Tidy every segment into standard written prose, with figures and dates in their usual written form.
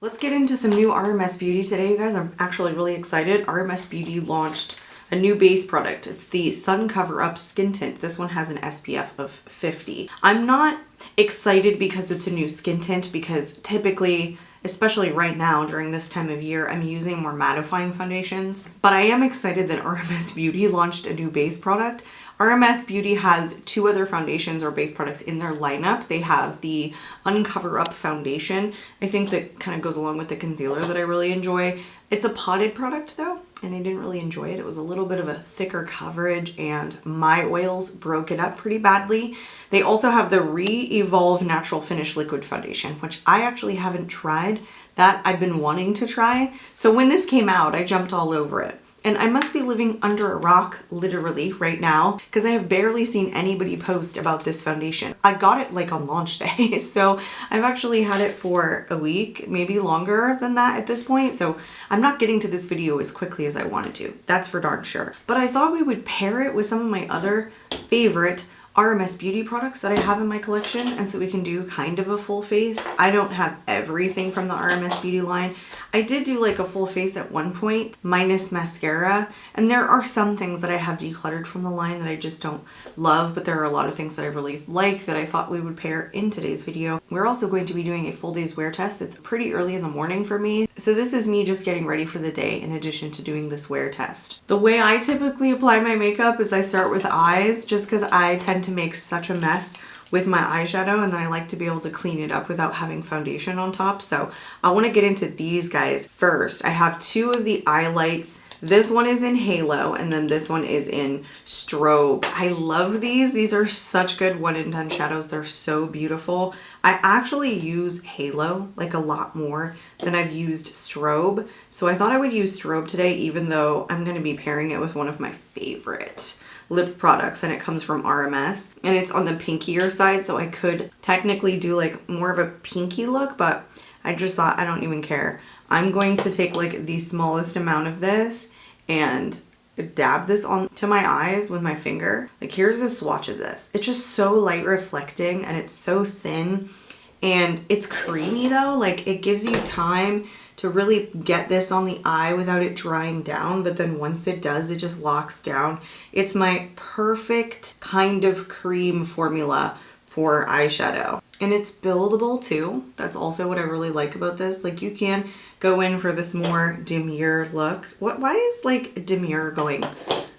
Let's get into some new RMS Beauty today, you guys. I'm actually really excited. RMS Beauty launched a new base product. It's the SunCoverup Skin Tint. This one has an SPF of 50. I'm not excited because it's a new skin tint because typically, especially right now during this time of year, I'm using more mattifying foundations. But I am excited that RMS Beauty launched a new base product. RMS Beauty has two other foundations or base products in their lineup. They have the UnCoverUp foundation. I think that kind of goes along with the concealer that I really enjoy. It's a potted product though, and I didn't really enjoy it. It was a little bit of a thicker coverage and my oils broke it up pretty badly. They also have the Re-Evolve Natural Finish Liquid Foundation, which I actually haven't tried. That I've been wanting to try. So when this came out, I jumped all over it. And I must be living under a rock literally right now because I have barely seen anybody post about this foundation. I got it like on launch day, so I've actually had it for a week, maybe longer than that at this point. So I'm not getting to this video as quickly as I wanted to. That's for darn sure. But I thought we would pair it with some of my other favorite RMS Beauty products that I have in my collection, and so we can do kind of a full face. I don't have everything from the RMS Beauty line. I did do like a full face at one point, minus mascara, and there are some things that I have decluttered from the line that I just don't love, but there are a lot of things that I really like that I thought we would pair in today's video. We're also going to be doing a full day's wear test. It's pretty early in the morning for me, so this is me just getting ready for the day in addition to doing this wear test. The way I typically apply my makeup is I start with eyes just because I tend to make such a mess with my eyeshadow, and then I like to be able to clean it up without having foundation on top. So I want to get into these guys first. I have two of the eye lights. This one is in Halo and then this one is in Strobe. I love these. These are such good 1 in 10 shadows. They're so beautiful. I actually use Halo like a lot more than I've used Strobe. So I thought I would use Strobe today, even though I'm going to be pairing it with one of my favorite lip products, and it comes from RMS, and it's on the pinkier side, so I could technically do like more of a pinky look, but I just thought I don't even care. I'm going to take like the smallest amount of this and dab this onto my eyes with my finger. Like here's a swatch of this. It's just so light reflecting and it's so thin and it's creamy though. Like it gives you time to really get this on the eye without it drying down, but then once it does, it just locks down. It's my perfect kind of cream formula for eyeshadow. And it's buildable too. That's also what I really like about this. Like you can go in for this more demure look. Why is like demure going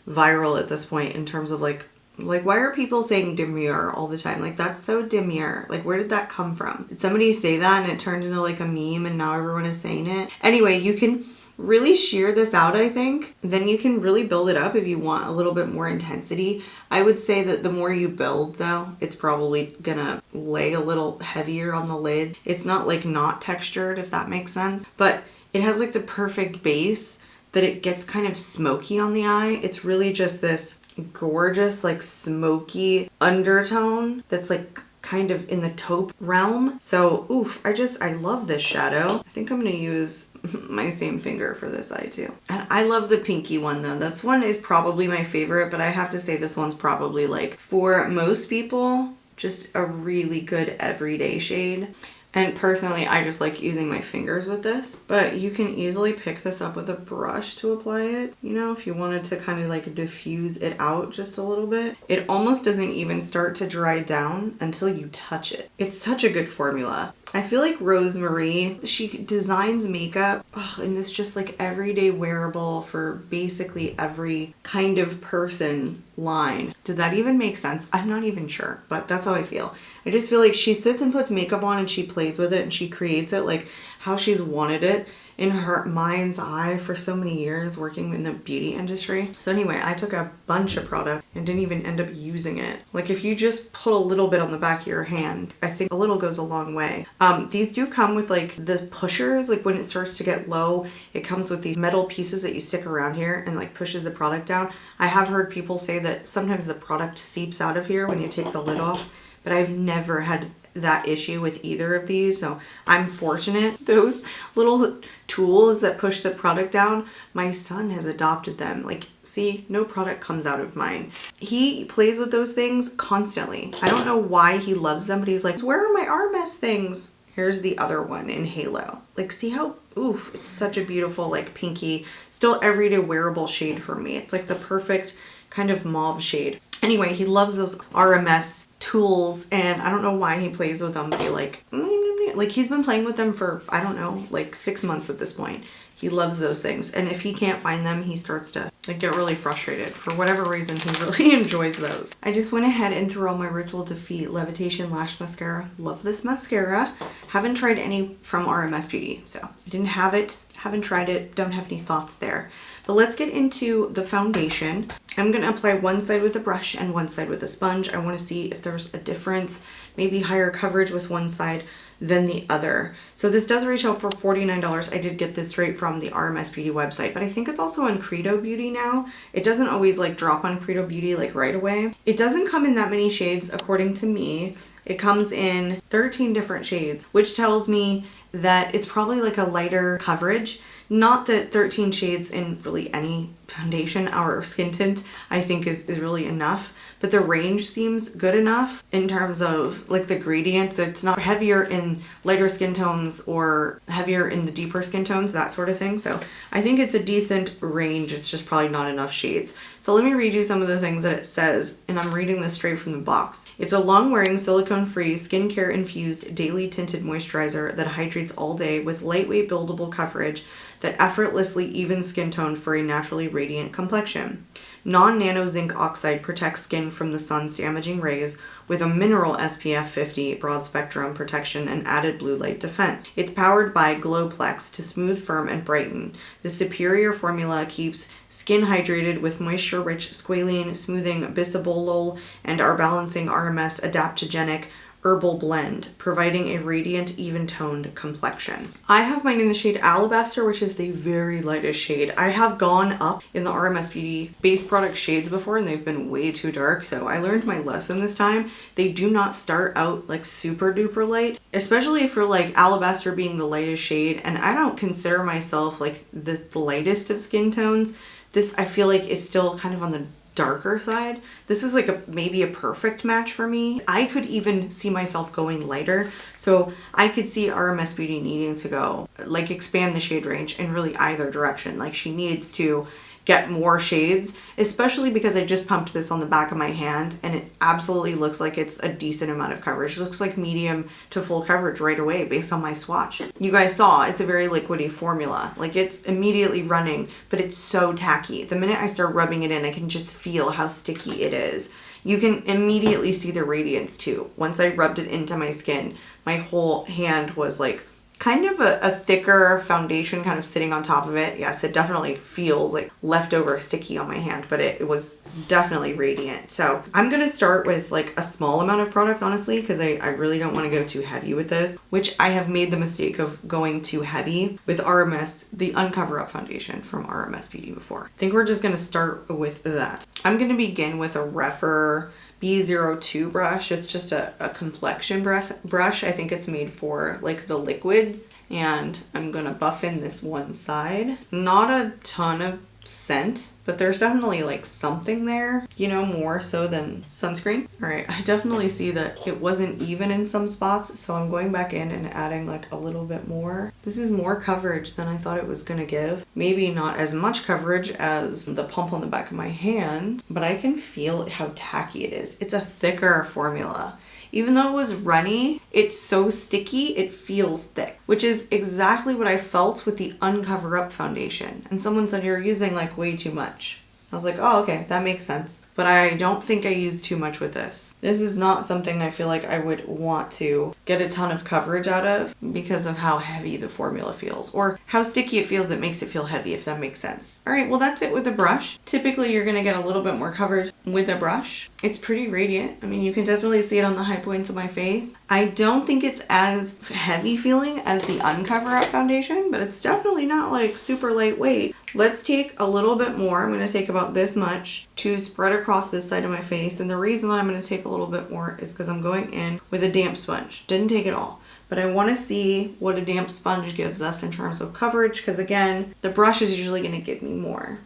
viral at this point in terms of like why are people saying demure all the time? Like that's so demure. Like where did that come from? Did somebody say that and it turned into like a meme and now everyone is saying it? Anyway, you can really sheer this out, I think. Then you can really build it up if you want a little bit more intensity. I would say that the more you build though, it's probably gonna lay a little heavier on the lid. It's not like not textured, if that makes sense, but it has like the perfect base that it gets kind of smoky on the eye. It's really just this gorgeous like smoky undertone that's like kind of in the taupe realm. So oof, I love this shadow. I think I'm gonna use my same finger for this eye too. And I love the pinky one though. This one is probably my favorite, but I have to say this one's probably like for most people just a really good everyday shade. And personally, I just like using my fingers with this, but you can easily pick this up with a brush to apply it. You know, if you wanted to kind of like diffuse it out just a little bit. It almost doesn't even start to dry down until you touch it. It's such a good formula. I feel like Rosemary, she designs makeup in this just like everyday wearable for basically every kind of person line. Did that even make sense? I'm not even sure, but that's how I feel. I just feel like she sits and puts makeup on and she plays with it and she creates it like how she's wanted it in her mind's eye for so many years working in the beauty industry. So anyway, I took a bunch of product and didn't even end up using it. Like if you just put a little bit on the back of your hand, I think a little goes a long way. These do come with like the pushers, like when it starts to get low, it comes with these metal pieces that you stick around here and like pushes the product down. I have heard people say that sometimes the product seeps out of here when you take the lid off, but I've never had that issue with either of these, so I'm fortunate. Those little tools that push the product down, my son has adopted them. Like, see, no product comes out of mine. He plays with those things constantly. I don't know why he loves them, but he's like, where are my RMS things? Here's the other one in Halo. Like, see how, oof, it's such a beautiful, like, pinky, still everyday wearable shade for me. It's like the perfect kind of mauve shade. Anyway, he loves those RMS tools, and I don't know why he plays with them, but he like he's been playing with them for, I don't know, like 6 months at this point. He loves those things, and if he can't find them, he starts to like get really frustrated. For whatever reason, he really enjoys those. I just went ahead and threw on my Ritual Defeat Levitation Lash Mascara. Love this mascara. Haven't tried any from RMS Beauty, so I didn't have it, haven't tried it, don't have any thoughts there. But let's get into the foundation. I'm going to apply one side with a brush and one side with a sponge. I want to see if there's a difference, maybe higher coverage with one side than the other. So this does retail for $49. I did get this straight from the RMS Beauty website, but I think it's also on Credo Beauty now. It doesn't always like drop on Credo Beauty like right away. It doesn't come in that many shades according to me. It comes in 13 different shades, which tells me that it's probably like a lighter coverage. Not that 13 shades in really any foundation or skin tint I think is really enough, but the range seems good enough in terms of like the gradient, that it's not heavier in lighter skin tones or heavier in the deeper skin tones, that sort of thing. So I think it's a decent range. It's just probably not enough shades. So let me read you some of the things that it says, and I'm reading this straight from the box. It's a long-wearing, silicone-free, skincare-infused daily tinted moisturizer that hydrates all day with lightweight buildable coverage that effortlessly evens skin tone for a naturally radiant complexion. Non-nano zinc oxide protects skin from the sun's damaging rays with a mineral SPF 50 broad spectrum protection and added blue light defense. It's powered by Glowplex to smooth, firm, and brighten. The superior formula keeps skin hydrated with moisture-rich squalene, smoothing bisabolol, and our balancing RMS adaptogenic herbal blend, providing a radiant, even-toned complexion. I have mine in the shade Alabaster, which is the very lightest shade. I have gone up in the RMS Beauty base product shades before, and they've been way too dark, so I learned my lesson this time. They do not start out like super duper light, especially for like Alabaster being the lightest shade, and I don't consider myself like the lightest of skin tones. This I feel like is still kind of on the darker side. This is like maybe a perfect match for me. I could even see myself going lighter, so I could see RMS Beauty needing to go like expand the shade range in really either direction. Like she needs to get more shades, especially because I just pumped this on the back of my hand and it absolutely looks like it's a decent amount of coverage. It looks like medium to full coverage right away based on my swatch. You guys saw it's a very liquidy formula. Like it's immediately running, but it's so tacky. The minute I start rubbing it in, I can just feel how sticky it is. You can immediately see the radiance too. Once I rubbed it into my skin, my whole hand was like kind of a thicker foundation kind of sitting on top of it. Yes, it definitely feels like leftover sticky on my hand, but it was definitely radiant. So I'm going to start with like a small amount of product, honestly, because I really don't want to go too heavy with this, which I have made the mistake of going too heavy with RMS, the UnCoverUp foundation from RMS Beauty before. I think we're just going to start with that. I'm going to begin with a Refer B02 brush. It's just a complexion brush. I think it's made for like the liquids, and I'm gonna buff in this one side. Not a ton of scent, but there's definitely like something there, you know, more so than sunscreen. All right, I definitely see that it wasn't even in some spots, so I'm going back in and adding like a little bit more. This is more coverage than I thought it was gonna give. Maybe not as much coverage as the pump on the back of my hand, but I can feel how tacky it is. It's a thicker formula. Even though it was runny, it's so sticky, it feels thick, which is exactly what I felt with the UnCoverUp foundation. And someone said you're using like way too much. I was like, oh, okay, that makes sense. But I don't think I used too much with this. This is not something I feel like I would want to get a ton of coverage out of because of how heavy the formula feels, or how sticky it feels that makes it feel heavy, if that makes sense. All right, well, that's it with a brush. Typically, you're gonna get a little bit more coverage with a brush. It's pretty radiant. I mean, you can definitely see it on the high points of my face. I don't think it's as heavy feeling as the UnCoverUp foundation, but it's definitely not like super lightweight. Let's take a little bit more. I'm gonna take about this much to spread across this side of my face. And the reason that I'm gonna take a little bit more is because I'm going in with a damp sponge. Didn't take it all, but I wanna see what a damp sponge gives us in terms of coverage, because again, the brush is usually gonna give me more.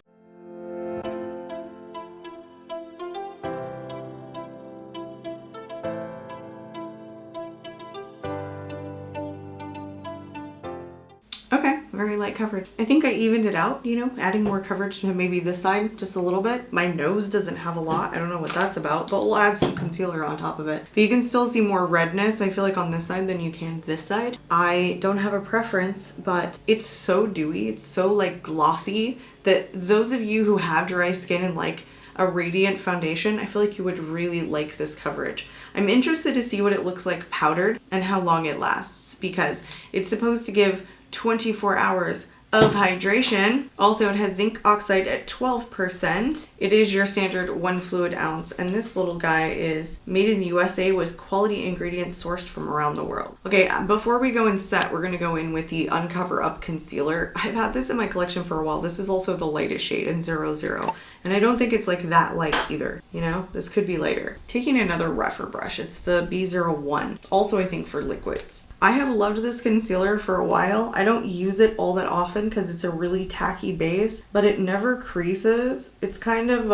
Okay, very light coverage. I think I evened it out, you know, adding more coverage to maybe this side just a little bit. My nose doesn't have a lot. I don't know what that's about, but we'll add some concealer on top of it. But you can still see more redness, I feel like, on this side than you can this side. I don't have a preference, but it's so dewy. It's so like glossy that those of you who have dry skin and like a radiant foundation, I feel like you would really like this coverage. I'm interested to see what it looks like powdered and how long it lasts, because it's supposed to give 24 hours of hydration. Also, it has zinc oxide at 12%. It is your standard 1 fluid ounce, and this little guy is made in the USA with quality ingredients sourced from around the world. Okay, before we go and set, we're gonna go in with the UnCoverUp concealer. I've had this in my collection for a while. This is also the lightest shade in 00, and I don't think it's like that light either, you know? This could be lighter. Taking another rougher brush, it's the B01, also I think for liquids. I have loved this concealer for a while. I don't use it all that often because it's a really tacky base, but it never creases. It's kind of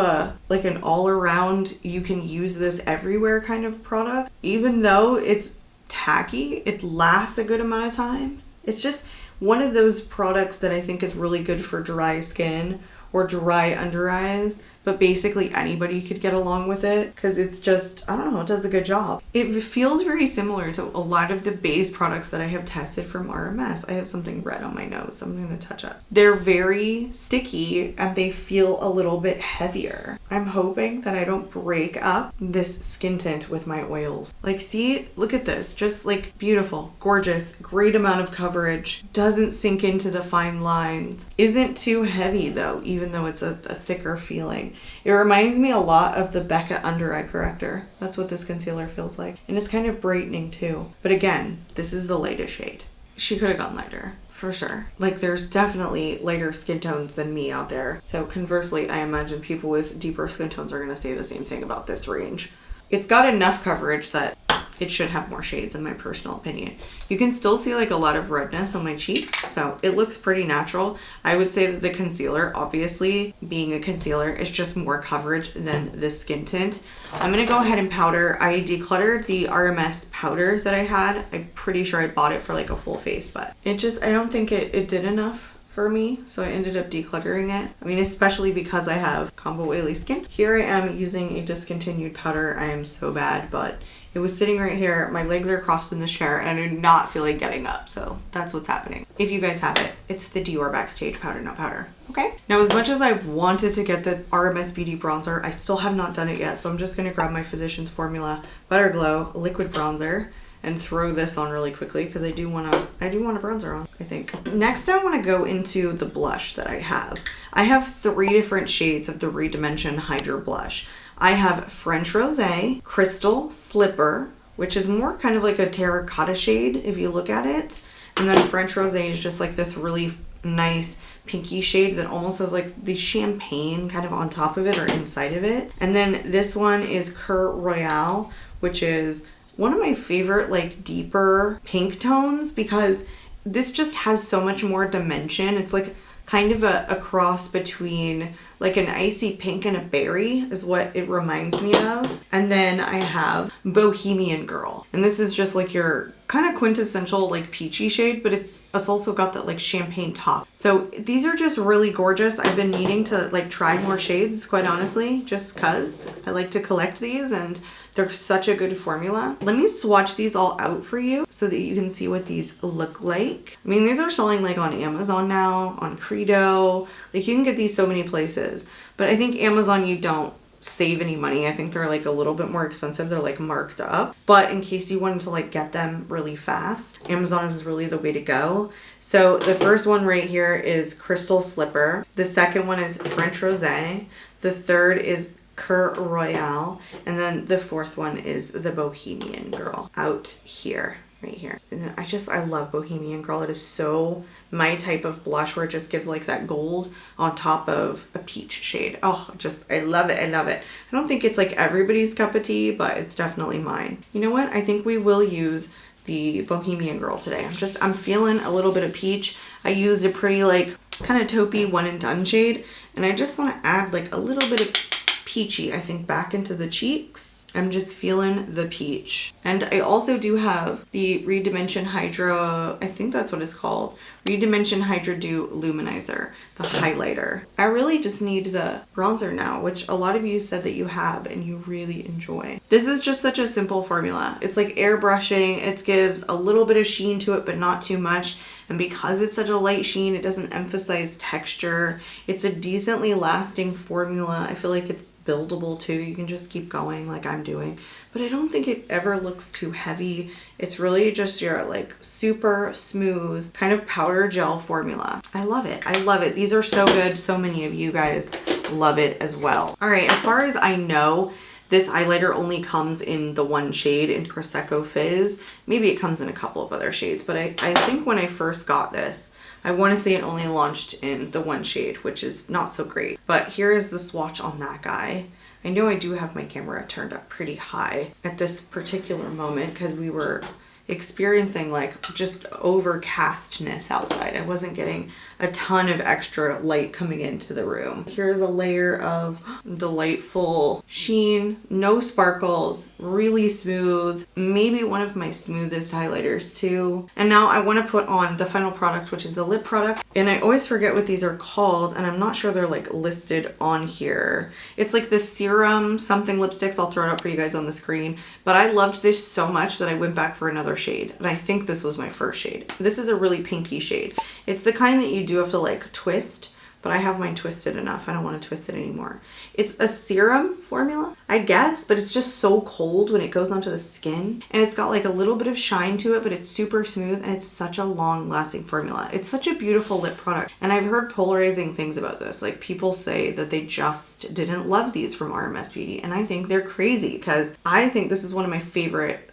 like an all-around, you can use this everywhere kind of product. Even though it's tacky, it lasts a good amount of time. It's just one of those products that I think is really good for dry skin or dry under eyes, but basically anybody could get along with it because it's just, I don't know, it does a good job. It feels very similar to a lot of the base products that I have tested from RMS. I have something red on my nose, so I'm gonna touch up. They're very sticky and they feel a little bit heavier. I'm hoping that I don't break up this skin tint with my oils. Like, see, look at this, just like beautiful, gorgeous, great amount of coverage, doesn't sink into the fine lines, isn't too heavy though, even though it's a thicker feeling. It reminds me a lot of the Becca under eye corrector. That's what this concealer feels like. And it's kind of brightening too. But again, this is the lightest shade. She could have gone lighter, for sure. Like, there's definitely lighter skin tones than me out there. So conversely, I imagine people with deeper skin tones are gonna say the same thing about this range. It's got enough coverage that it should have more shades in my personal opinion. You can still see like a lot of redness on my cheeks, so it looks pretty natural. I would say that the concealer, obviously being a concealer, is just more coverage than the skin tint. I'm gonna go ahead and powder. I decluttered the RMS powder that I had. I'm pretty sure I bought it for like a full face, but it just, I don't think it did enough for me, so I ended up decluttering it. I mean, especially because I have combo oily skin. Here I am using a discontinued powder. I am so bad, but it was sitting right here. My legs are crossed in the chair and I do not feel like getting up, so that's what's happening. If you guys have it, it's the Dior Backstage powder, no powder. Okay? Now, as much as I wanted to get the RMS Beauty bronzer, I still have not done it yet, so I'm just gonna grab my Physicians Formula Butter Glow liquid bronzer and throw this on really quickly because I do want a bronzer on, I think. Next, I want to go into the blush that I have. I have 3 different shades of the Redimension Hydra Blush. I have French Rosé, Crystal Slipper, which is more kind of like a terracotta shade if you look at it. And then French Rosé is just like this really nice pinky shade that almost has like the champagne kind of on top of it or inside of it. And then this one is Cœur Royal, which is one of my favorite like deeper pink tones because this just has so much more dimension. It's like kind of a cross between like an icy pink and a berry is what it reminds me of. And then I have Bohemian Girl, and this is just like your kind of quintessential like peachy shade, but it's also got that like champagne top. So these are just really gorgeous. I've been needing to like try more shades, quite honestly, just cause I like to collect these and they're such a good formula. Let me swatch these all out for you so that you can see what these look like. I mean, these are selling like on Amazon now, on Credo. Like, you can get these so many places. But I think Amazon, you don't save any money. I think they're like a little bit more expensive. They're like marked up. But in case you wanted to like get them really fast, Amazon is really the way to go. So the first one right here is Crystal Slipper. The second one is French Rosé. The third is Cœur Royal, and then the fourth one is the Bohemian Girl out here, right here. And I love Bohemian Girl. It is so my type of blush where it just gives like that gold on top of a peach shade. Oh, I love it. I love it. I don't think it's like everybody's cup of tea, but it's definitely mine. You know what? I think we will use the Bohemian Girl today. I'm feeling a little bit of peach. I used a pretty like kind of taupey one and done shade, and I just want to add like a little bit of peachy, I think, back into the cheeks. I'm just feeling the peach. And I also do have the Redimension Hydra, I think that's what it's called, Redimension Hydra Dew Luminizer, the highlighter. I really just need the bronzer now, which a lot of you said that you have and you really enjoy. This is just such a simple formula. It's like airbrushing. It gives a little bit of sheen to it, but not too much. And because it's such a light sheen, it doesn't emphasize texture. It's a decently lasting formula. I feel like it's buildable too. You can just keep going like I'm doing, but I don't think it ever looks too heavy. It's really just your like super smooth kind of powder gel formula. I love it. I love it. These are so good. So many of you guys love it as well. All right, as far as I know, this highlighter only comes in the one shade in Prosecco Fizz. Maybe it comes in a couple of other shades, but I think when I first got this, I want to say it only launched in the one shade, which is not so great. But here is the swatch on that guy. I know I do have my camera turned up pretty high at this particular moment because we were experiencing like just overcastness outside. I wasn't getting a ton of extra light coming into the room. Here's a layer of delightful sheen, no sparkles, really smooth, maybe one of my smoothest highlighters too. And now I want to put on the final product, which is the lip product. And I always forget what these are called, and I'm not sure they're like listed on here. It's like the serum something lipsticks. I'll throw it up for you guys on the screen. But I loved this so much that I went back for another shade, and I think this was my first shade. This is a really pinky shade. It's the kind that you do have to like twist, but I have mine twisted enough. I don't want to twist it anymore. It's a serum formula, I guess, but it's just so cold when it goes onto the skin, and it's got like a little bit of shine to it, but it's super smooth, and it's such a long lasting formula. It's such a beautiful lip product, and I've heard polarizing things about this. Like people say that they just didn't love these from RMS Beauty, and I think they're crazy because I think this is one of my favorite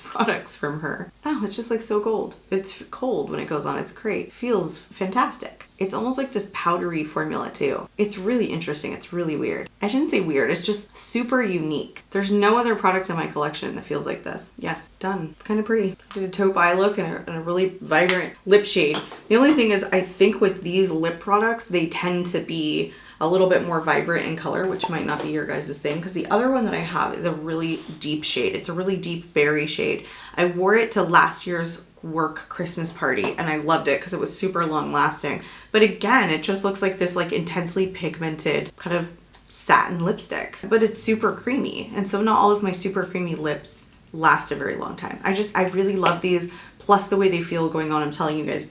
products from her. Oh, it's just like so cold. It's cold when it goes on. It's great. Feels fantastic. It's almost like this powdery formula too. It's really interesting. It's really weird. I shouldn't say weird. It's just super unique. There's no other product in my collection that feels like this. Yes, done. It's kind of pretty. I did a taupe eye look and a really vibrant lip shade. The only thing is I think with these lip products, they tend to be a little bit more vibrant in color, which might not be your guys' thing, because the other one that I have is a really deep shade. It's a really deep berry shade. I wore it to last year's work Christmas party and I loved it because it was super long lasting. But again, it just looks like this like intensely pigmented kind of satin lipstick, but it's super creamy. And so not all of my super creamy lips last a very long time. I really love these, plus the way they feel going on. I'm telling you guys,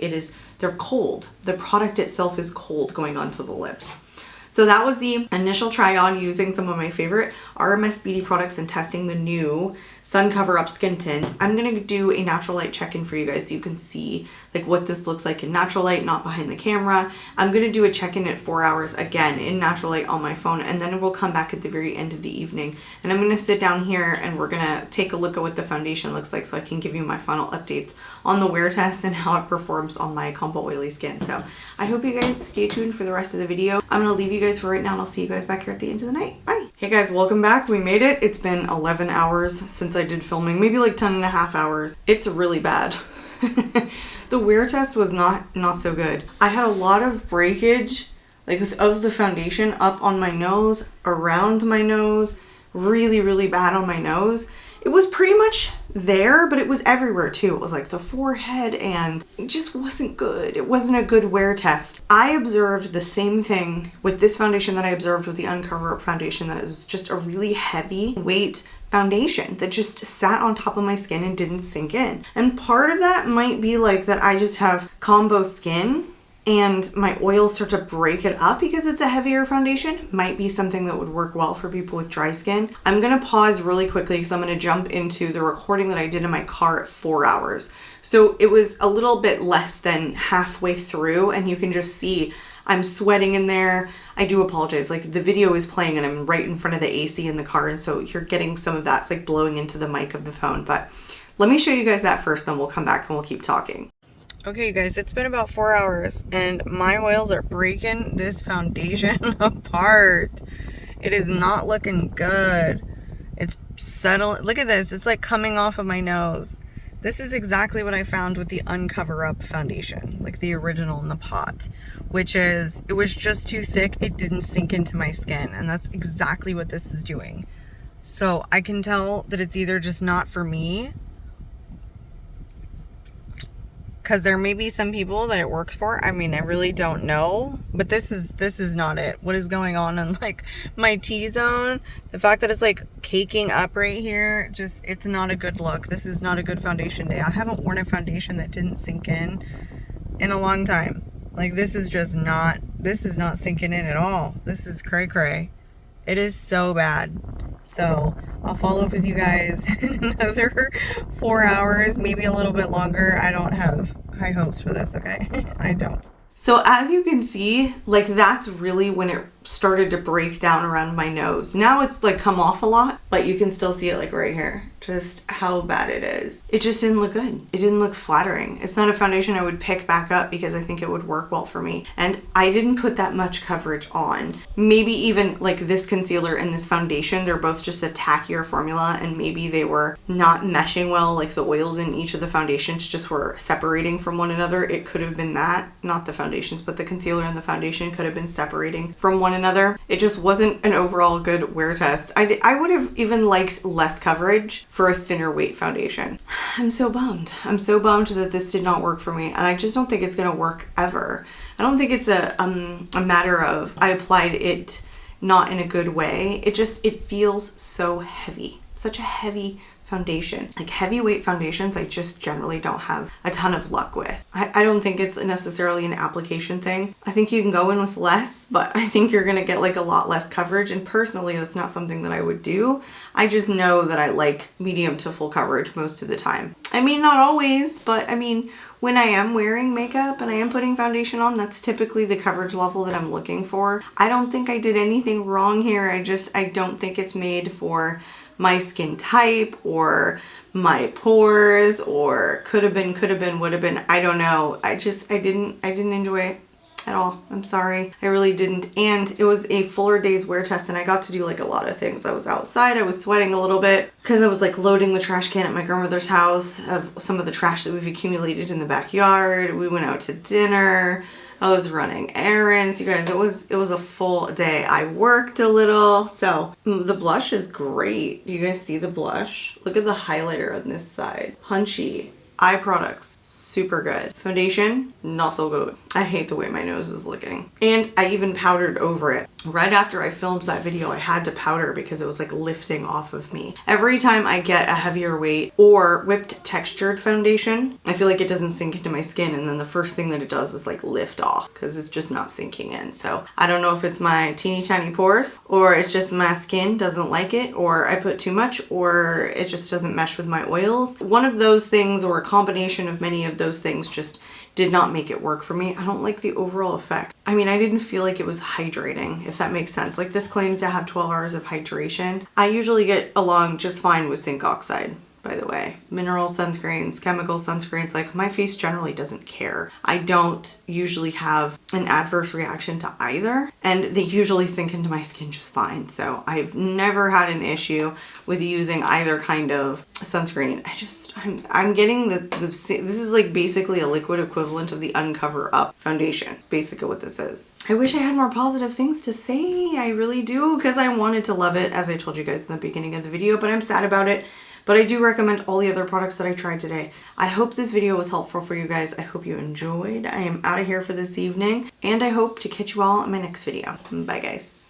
they're cold. The product itself is cold going onto the lips. So that was the initial try on using some of my favorite RMS Beauty products and testing the new SunCoverup Skin Tint. I'm going to do a natural light check-in for you guys so you can see like what this looks like in natural light, not behind the camera. I'm going to do a check-in at 4 hours again in natural light on my phone, and then we'll come back at the very end of the evening. And I'm going to sit down here and we're going to take a look at what the foundation looks like so I can give you my final updates on the wear test and how it performs on my combo oily skin. So I hope you guys stay tuned for the rest of the video. I'm going to leave you guys for right now and I'll see you guys back here at the end of the night. Bye. Hey guys, welcome back. We made it. It's been 11 hours since I did filming, maybe like 10 and a half hours. It's really bad. The wear test was not so good. I had a lot of breakage like of the foundation up on my nose, around my nose, really bad on my nose. It was pretty much there, but it was everywhere too. It was like the forehead, and it just wasn't good. It wasn't a good wear test. I observed the same thing with this foundation that I observed with the SunCoverup foundation, that it was just a really heavy weight foundation that just sat on top of my skin and didn't sink in. And part of that might be like that I just have combo skin and my oils start to break it up because it's a heavier foundation. Might be something that would work well for people with dry skin. I'm gonna pause really quickly because I'm gonna jump into the recording that I did in my car at 4 hours. So it was a little bit less than halfway through, and you can just see I'm sweating in there. I do apologize, like the video is playing and I'm right in front of the AC in the car, and so you're getting some of that. It's like blowing into the mic of the phone. But let me show you guys that first, then we'll come back and we'll keep talking. Okay, you guys, it's been about 4 hours and my oils are breaking this foundation apart. It is not looking good. It's settling. Look at this. It's like coming off of my nose. This is exactly what I found with the SunCoverup foundation, like the original in the pot, which is, it was just too thick. It didn't sink into my skin, and that's exactly what this is doing. So I can tell that it's either just not for me, because there may be some people that it works for. I mean, I really don't know, but this is not it. What is going on in like my T-zone? The fact that it's like caking up right here, just, it's not a good look. This is not a good foundation day. I haven't worn a foundation that didn't sink in a long time. Like, this is not sinking in at all. This is cray cray. It is so bad. So I'll follow up with you guys in another 4 hours, maybe a little bit longer. I don't have high hopes for this, okay? I don't. So as you can see, like, that's really when it started to break down around my nose. Now it's like come off a lot, but you can still see it like right here, just how bad it is. It just didn't look good. It didn't look flattering. It's not a foundation I would pick back up because I think it would work well for me. And I didn't put that much coverage on. Maybe even like this concealer and this foundation, they're both just a tackier formula, and maybe they were not meshing well, like the oils in each of the foundations just were separating from one another. It could have been that, not the foundations, but the concealer and the foundation could have been separating from one another. It just wasn't an overall good wear test. I would have even liked less coverage for a thinner weight foundation. I'm so bummed. I'm so bummed that this did not work for me, and I just don't think it's gonna work ever. I don't think it's a matter of I applied it not in a good way. It feels so heavy. Such a heavy foundation. Like, heavyweight foundations, I just generally don't have a ton of luck with. I don't think it's necessarily an application thing. I think you can go in with less, but I think you're gonna get like a lot less coverage, and personally that's not something that I would do. I just know that I like medium to full coverage most of the time. I mean, not always, but I mean, when I am wearing makeup and I am putting foundation on, that's typically the coverage level that I'm looking for. I don't think I did anything wrong here. I don't think it's made for my skin type or my pores, or could have been, would have been. I don't know. I didn't enjoy it at all. I'm sorry. I really didn't. And it was a fuller day's wear test, and I got to do like a lot of things. I was outside. I was sweating a little bit because I was like loading the trash can at my grandmother's house of some of the trash that we've accumulated in the backyard. We went out to dinner. I was running errands. You guys, it was a full day. I worked a little. So the blush is great. You guys see the blush? Look at the highlighter on this side. Punchy. Eye products, super good. Foundation, not so good. I hate the way my nose is looking. And I even powdered over it. Right after I filmed that video, I had to powder because it was like lifting off of me. Every time I get a heavier weight or whipped textured foundation, I feel like it doesn't sink into my skin, and then the first thing that it does is like lift off because it's just not sinking in. So I don't know if it's my teeny tiny pores, or it's just my skin doesn't like it, or I put too much, or it just doesn't mesh with my oils. One of those things, or a combination of many of those things, just did not make it work for me. I don't like the overall effect. I mean, I didn't feel like it was hydrating, if that makes sense. Like, this claims to have 12 hours of hydration. I usually get along just fine with zinc oxide, by the way. Mineral sunscreens, chemical sunscreens, like, my face generally doesn't care. I don't usually have an adverse reaction to either, and they usually sink into my skin just fine. So I've never had an issue with using either kind of sunscreen. I'm getting this is like basically a liquid equivalent of the SunCoverup foundation. Basically what this is. I wish I had more positive things to say. I really do, because I wanted to love it, as I told you guys in the beginning of the video, but I'm sad about it. But I do recommend all the other products that I tried today. I hope this video was helpful for you guys. I hope you enjoyed. I am out of here for this evening, and I hope to catch you all in my next video. Bye, guys.